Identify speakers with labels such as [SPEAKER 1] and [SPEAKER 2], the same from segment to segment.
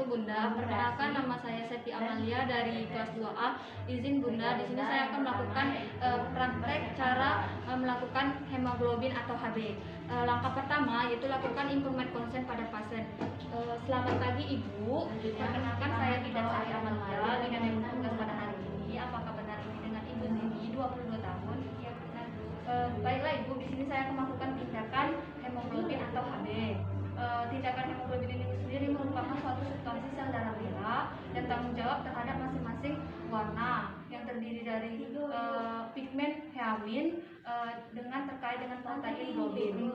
[SPEAKER 1] Bunda, perkenalkan nama saya Septi Amalia dari kelas 2A. Izin Bunda, di sini saya akan melakukan praktek cara melakukan hemoglobin atau HB. Langkah pertama yaitu lakukan informate consent pada pasien. Selamat pagi Ibu, perkenalkan saya Tidak Sari Amalia dengan yang bertugas pada hari ini. Apakah benar ini dengan Ibu Zini, 22 tahun? Ya benar. Baiklah Ibu, di sini saya akan melakukan tindakan hemoglobin atau HB. Tindakan hemoglobin ini sendiri merupakan suatu substansi sel darah merah dan tanggung jawab terhadap masing-masing warna yang terdiri dari pigmen hemoglobin dengan terkait dengan protein globin.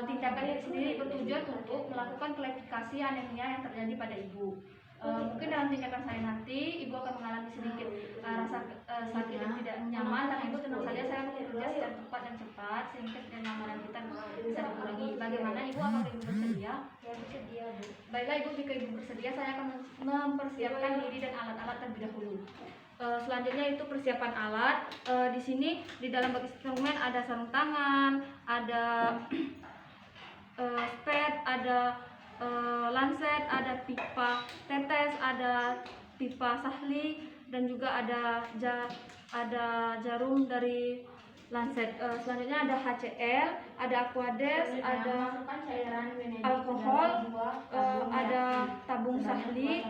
[SPEAKER 1] Tindakan ini sendiri bertujuan untuk melakukan klasifikasi anemia yang terjadi pada ibu. Mungkin dalam tindakan saya nanti ibu akan mengalami sedikit rasa sakit dan tidak nyaman, karena itu tentu saja saya bekerja secara tepat dan cepat sehingga kenyamanan kita bisa dikurangi. Bagaimana ibu, apakah ibu bersedia? Ya, bersedia Bu. Baiklah ibu, jika ibu bersedia saya akan mempersiapkan diri dan alat-alat terlebih dahulu. Selanjutnya itu persiapan alat. Di sini di dalam bag instrumen ada sarung tangan, ada spet, ada lancet, ada pipa tetes, ada pipa sahli, dan juga ada jarum dari lancet. Selanjutnya ada HCl, ada aquades, ada alkohol, ada tabung sahli,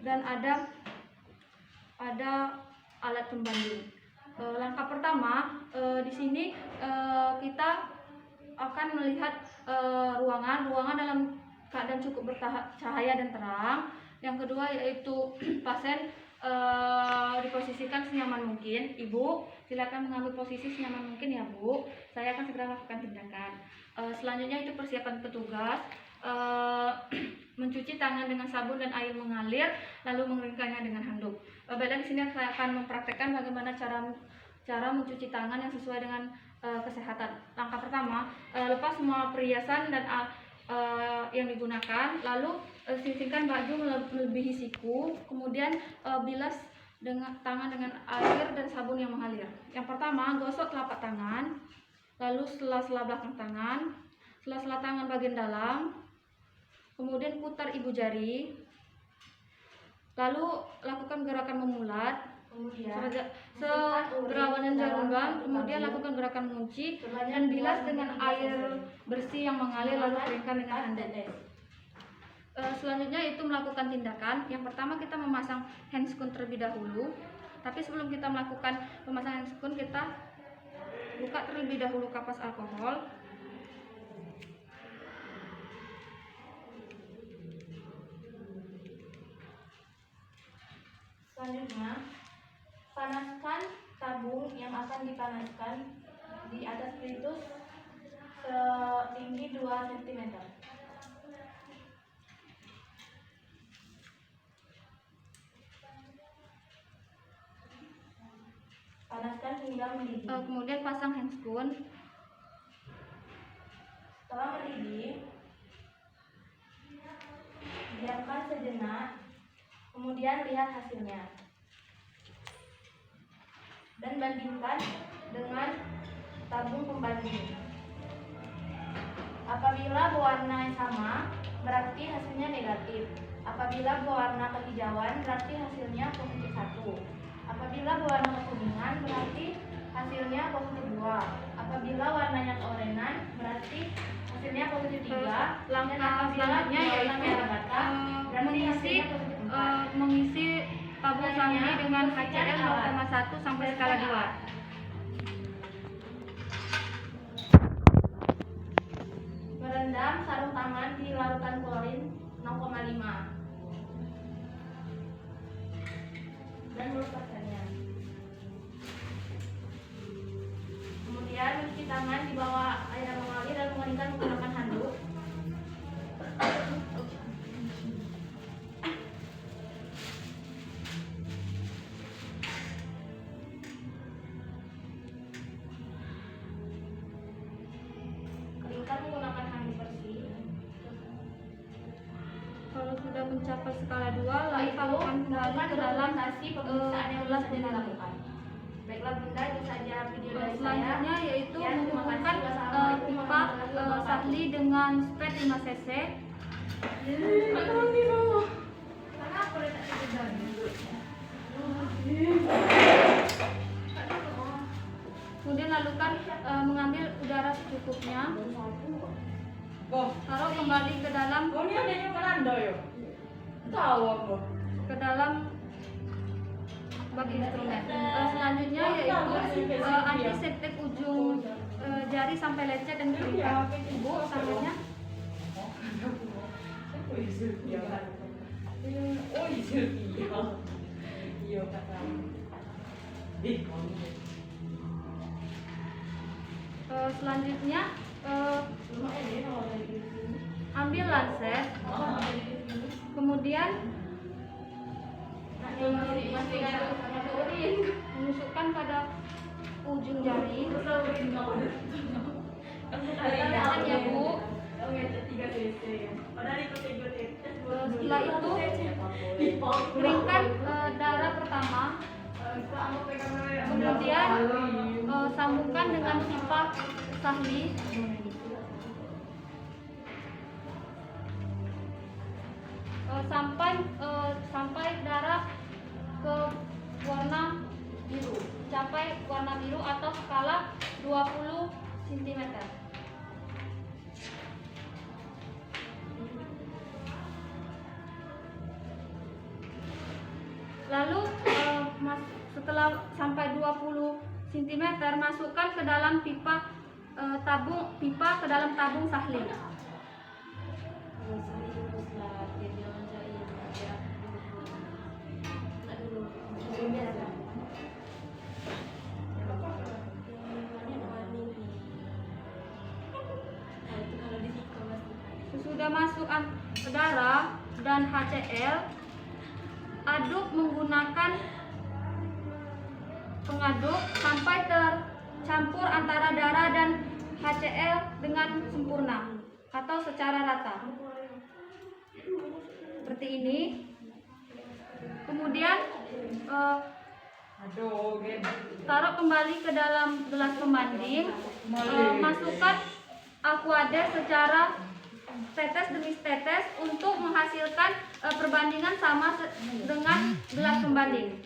[SPEAKER 1] dan ada alat pembanding. Langkah pertama di sini kita akan melihat ruangan dalam keadaan cukup bercahaya dan terang. Yang kedua yaitu pasien diposisikan senyaman mungkin. Ibu silakan mengambil posisi senyaman mungkin ya Bu. Saya akan segera melakukan tindakan. Selanjutnya itu persiapan petugas. Mencuci tangan dengan sabun dan air mengalir, lalu mengeringkannya dengan handuk. Baiklah, di sini saya akan mempraktekkan bagaimana cara mencuci tangan yang sesuai dengan kesehatan. Langkah pertama, lepas semua perhiasan dan yang digunakan, lalu sisihkan baju melebihi siku, kemudian bilas dengan tangan dengan air dan sabun yang mengalir. Yang pertama, gosok telapak tangan, lalu sela-sela belakang tangan, sela-sela tangan bagian dalam, kemudian putar ibu jari, lalu lakukan gerakan memulat, seberawanan jarum bank, kemudian lakukan gerakan mengunci dan bilas dengan air bersih yang mengalir, lalu keringkan dengan handuk. Selanjutnya itu melakukan tindakan. Yang pertama kita memasang handscoon terlebih dahulu. Tapi sebelum kita melakukan pemasangan handscoon, kita buka terlebih dahulu kapas alkohol. Selanjutnya panaskan tabung yang akan dipanaskan di atas spiritus setinggi 2 cm. Panaskan hingga mendidih. Kemudian pasang handscoon. Setelah mendidih, diamkan sejenak, kemudian lihat hasilnya dan bandingkan dengan tabung pembanding. Apabila berwarna sama, berarti hasilnya negatif. Apabila berwarna kehijauan, berarti hasilnya positif 1. Apabila berwarna kekuningan, berarti hasilnya positif 2. Apabila warnanya keorenan, berarti hasilnya positif 3. Langkah selanjutnya yaitu mengisi tabung sahli dengan HCl 0,1 sampai skala 2. Merendam sarung tangan di larutan klorin 0,5 dan melepaskannya. Kemudian mencuci tangan di bawah air yang mengalir dan mengeringkan menggunakan handuk. Keringkan menggunakan handuk bersih. Kalau sudah mencapai skala 2, lalu lakukan kembali ke dalam pemeriksaan yang telah dilakukan. Baiklah Bunda, itu saja video dari saya. Selanjutnya yaitu menghubungkan pipa sahli dengan spet 5 cc. Kemudian lakukan mengambil udara secukupnya. Taruh kembali ke dalam bak instrumen. Selanjutnya yaitu antiseptik ujung jari sampai lecet dan terikat. Ibu tangannya. Selanjutnya ambil lancet, kemudian menusukkan pada ujung jari. Tahan ya Bu. Setelah itu keringkan darah pertama, kemudian sambungkan dengan pipa sahli. Sampai darah ke warna biru, capai warna biru atau skala 20 cm. Lalu setelah sampai 20 cm, masukkan ke dalam pipa ke dalam tabung sahli. Sesudah masuk darah dan HCl, aduk menggunakan pengaduk sampai tercampur antara darah dan HCl dengan sempurna atau secara rata. Seperti ini. Kemudian taruh kembali ke dalam gelas pembanding. Masukkan Aquades secara tetes demi tetes untuk menghasilkan perbandingan sama dengan gelas pembanding.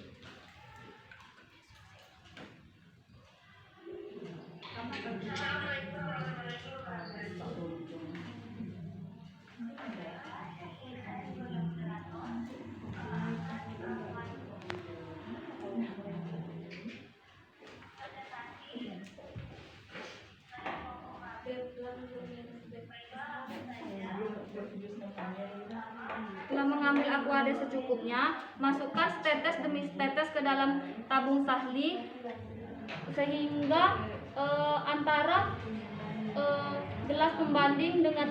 [SPEAKER 1] Setelah mengambil Aquades secukupnya, masukkan setetes demi setetes ke dalam tabung sahli sehingga antara gelas pembanding dengan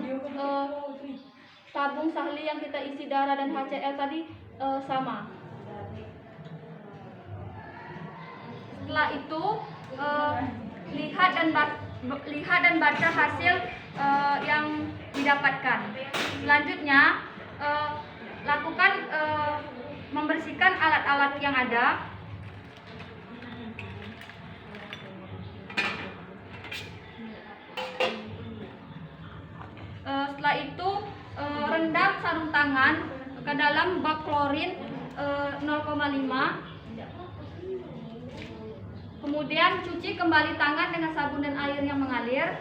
[SPEAKER 1] tabung sahli yang kita isi darah dan HCl tadi sama. Setelah itu lihat dan baca hasil yang didapatkan. Selanjutnya lakukan membersihkan alat-alat yang ada. Setelah itu rendam sarung tangan ke dalam bak klorin 0,5. Kemudian cuci kembali tangan dengan sabun dan air yang mengalir.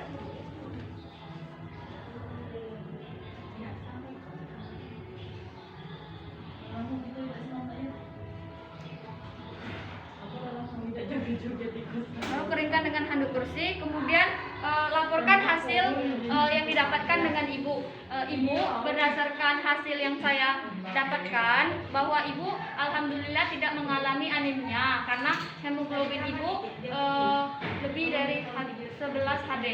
[SPEAKER 1] Lalu keringkan dengan handuk bersih. Kemudian laporkan hasil yang didapatkan dengan ibu. Ibu, berdasarkan hasil yang saya dapatkan bahwa ibu alhamdulillah tidak mengalami anemia karena hemoglobin ibu lebih dari 11 Hb.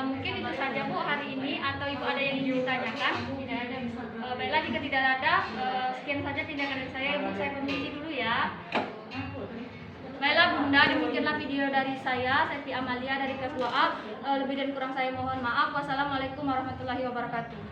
[SPEAKER 1] Mungkin itu saja Bu hari ini, atau ibu ada yang ingin ditanyakan? Tidak ada. Baiklah, jika tidak ada, sekian saja tindakan dari saya. Ibu, saya permisi dulu ya. Baiklah Bunda, demikianlah video dari saya, Septi Amalia dari kelas 2A. Lebih dan kurang saya mohon maaf. Wassalamualaikum warahmatullahi wabarakatuh.